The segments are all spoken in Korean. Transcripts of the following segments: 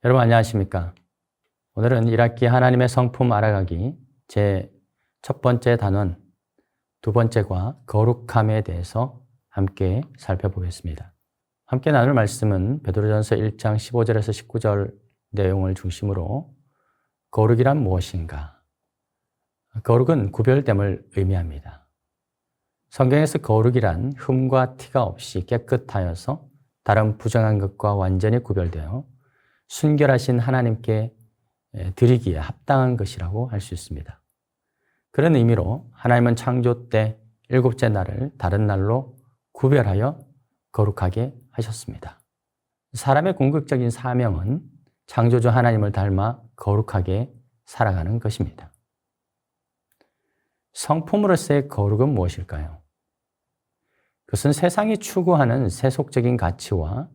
여러분 안녕하십니까? 오늘은 1학기 하나님의 성품 알아가기 제 첫 번째 단원, 두 번째과 거룩함에 대해서 함께 살펴보겠습니다. 함께 나눌 말씀은 베드로전서 1장 15절에서 19절 내용을 중심으로 거룩이란 무엇인가? 거룩은 구별됨을 의미합니다. 성경에서 거룩이란 흠과 티가 없이 깨끗하여서 다른 부정한 것과 완전히 구별되어 순결하신 하나님께 드리기에 합당한 것이라고 할 수 있습니다. 그런 의미로 하나님은 창조 때 일곱째 날을 다른 날로 구별하여 거룩하게 하셨습니다. 사람의 궁극적인 사명은 창조주 하나님을 닮아 거룩하게 살아가는 것입니다. 성품으로서의 거룩은 무엇일까요? 그것은 세상이 추구하는 세속적인 가치와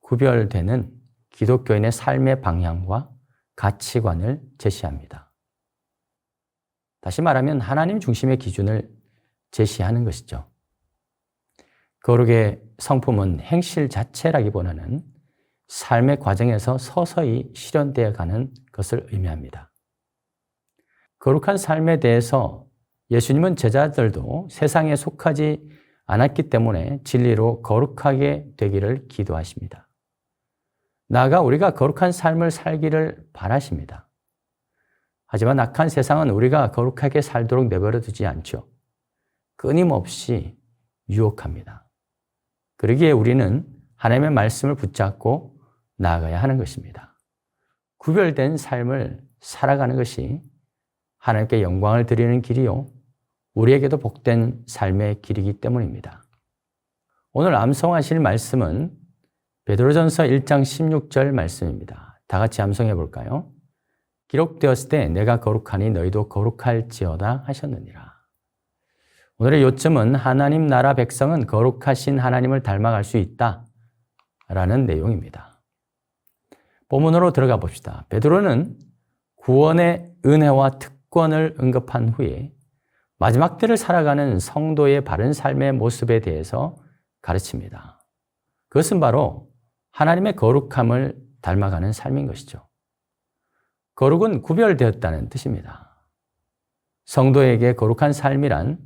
구별되는 기독교인의 삶의 방향과 가치관을 제시합니다. 다시 말하면 하나님 중심의 기준을 제시하는 것이죠. 거룩의 성품은 행실 자체라기보다는 삶의 과정에서 서서히 실현되어 가는 것을 의미합니다. 거룩한 삶에 대해서 예수님은 제자들도 세상에 속하지 않았기 때문에 진리로 거룩하게 되기를 기도하십니다. 나아가 우리가 거룩한 삶을 살기를 바라십니다. 하지만 악한 세상은 우리가 거룩하게 살도록 내버려 두지 않죠. 끊임없이 유혹합니다. 그러기에 우리는 하나님의 말씀을 붙잡고 나아가야 하는 것입니다. 구별된 삶을 살아가는 것이 하나님께 영광을 드리는 길이요, 우리에게도 복된 삶의 길이기 때문입니다. 오늘 암송하실 말씀은 베드로전서 1장 16절 말씀입니다. 다 같이 암송해 볼까요? 기록되었을 때 내가 거룩하니 너희도 거룩할지어다 하셨느니라. 오늘의 요점은 하나님 나라 백성은 거룩하신 하나님을 닮아갈 수 있다 라는 내용입니다. 본문으로 들어가 봅시다. 베드로는 구원의 은혜와 특권을 언급한 후에 마지막 때를 살아가는 성도의 바른 삶의 모습에 대해서 가르칩니다. 그것은 바로 하나님의 거룩함을 닮아가는 삶인 것이죠. 거룩은 구별되었다는 뜻입니다. 성도에게 거룩한 삶이란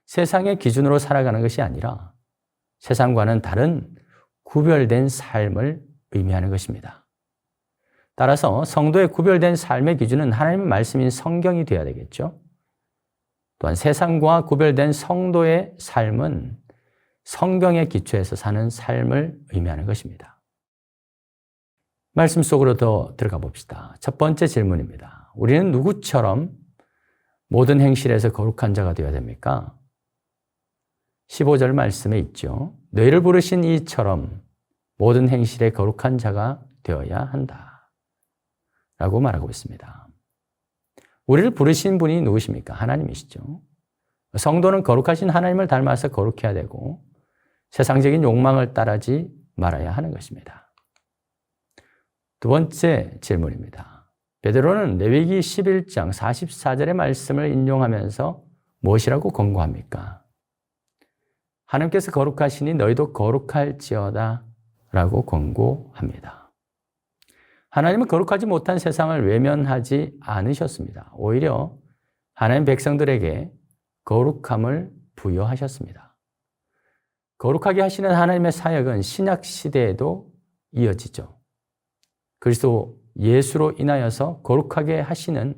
세상의 기준으로 살아가는 것이 아니라 세상과는 다른 구별된 삶을 의미하는 것입니다. 따라서 성도의 구별된 삶의 기준은 하나님의 말씀인 성경이 되어야 되겠죠. 또한 세상과 구별된 성도의 삶은 성경의 기초에서 사는 삶을 의미하는 것입니다. 말씀 속으로 더 들어가 봅시다. 첫 번째 질문입니다. 우리는 누구처럼 모든 행실에서 거룩한 자가 되어야 됩니까? 15절 말씀에 있죠. 너희를 부르신 이처럼 모든 행실에 거룩한 자가 되어야 한다 라고 말하고 있습니다. 우리를 부르신 분이 누구십니까? 하나님이시죠. 성도는 거룩하신 하나님을 닮아서 거룩해야 되고 세상적인 욕망을 따르지 말아야 하는 것입니다. 두 번째 질문입니다. 베드로는 레위기 11장 44절의 말씀을 인용하면서 무엇이라고 권고합니까? 하나님께서 거룩하시니 너희도 거룩할지어다 라고 권고합니다. 하나님은 거룩하지 못한 세상을 외면하지 않으셨습니다. 오히려 하나님 백성들에게 거룩함을 부여하셨습니다. 거룩하게 하시는 하나님의 사역은 신약 시대에도 이어지죠. 그리스도 예수로 인하여서 거룩하게 하시는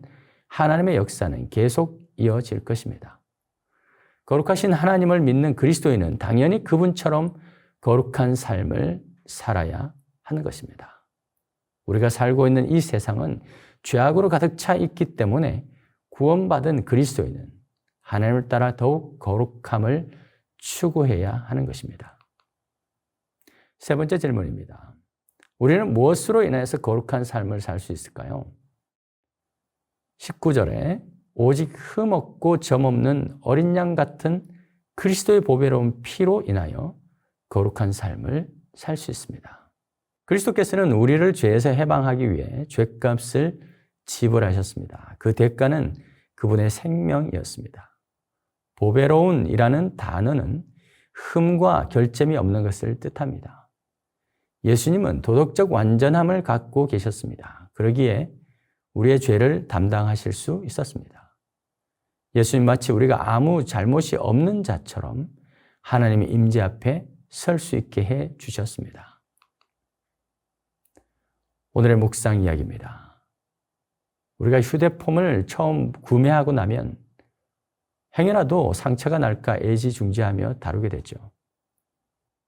하나님의 역사는 계속 이어질 것입니다. 거룩하신 하나님을 믿는 그리스도인은 당연히 그분처럼 거룩한 삶을 살아야 하는 것입니다. 우리가 살고 있는 이 세상은 죄악으로 가득 차 있기 때문에 구원받은 그리스도인은 하나님을 따라 더욱 거룩함을 추구해야 하는 것입니다. 세 번째 질문입니다. 우리는 무엇으로 인해서 거룩한 삶을 살 수 있을까요? 19절에 오직 흠 없고 점 없는 어린 양 같은 그리스도의 보배로운 피로 인하여 거룩한 삶을 살 수 있습니다. 그리스도께서는 우리를 죄에서 해방하기 위해 죄값을 지불하셨습니다. 그 대가는 그분의 생명이었습니다. 보배로운이라는 단어는 흠과 결점이 없는 것을 뜻합니다. 예수님은 도덕적 완전함을 갖고 계셨습니다. 그러기에 우리의 죄를 담당하실 수 있었습니다. 예수님 마치 우리가 아무 잘못이 없는 자처럼 하나님의 임재 앞에 설 수 있게 해 주셨습니다. 오늘의 묵상 이야기입니다. 우리가 휴대폰을 처음 구매하고 나면 행여라도 상처가 날까 애지중지하며 다루게 되죠.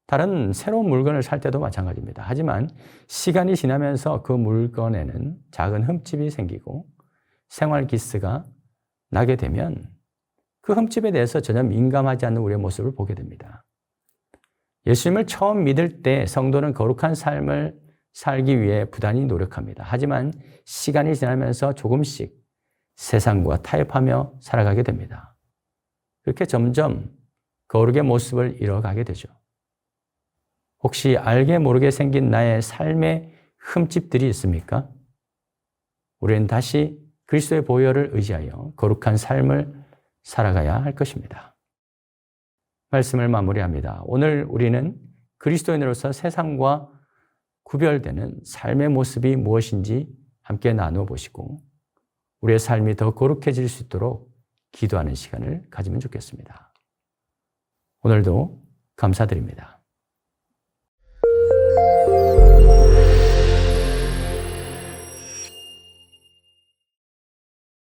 다른 새로운 물건을 살 때도 마찬가지입니다. 하지만 시간이 지나면서 그 물건에는 작은 흠집이 생기고 생활 기스가 나게 되면 그 흠집에 대해서 전혀 민감하지 않는 우리의 모습을 보게 됩니다. 예수님을 처음 믿을 때 성도는 거룩한 삶을 살기 위해 부단히 노력합니다. 하지만 시간이 지나면서 조금씩 세상과 타협하며 살아가게 됩니다. 그렇게 점점 거룩의 모습을 잃어가게 되죠. 혹시 알게 모르게 생긴 나의 삶의 흠집들이 있습니까? 우리는 다시 그리스도의 보혈을 의지하여 거룩한 삶을 살아가야 할 것입니다. 말씀을 마무리합니다. 오늘 우리는 그리스도인으로서 세상과 구별되는 삶의 모습이 무엇인지 함께 나누어 보시고 우리의 삶이 더 거룩해질 수 있도록 기도하는 시간을 가지면 좋겠습니다. 오늘도 감사드립니다.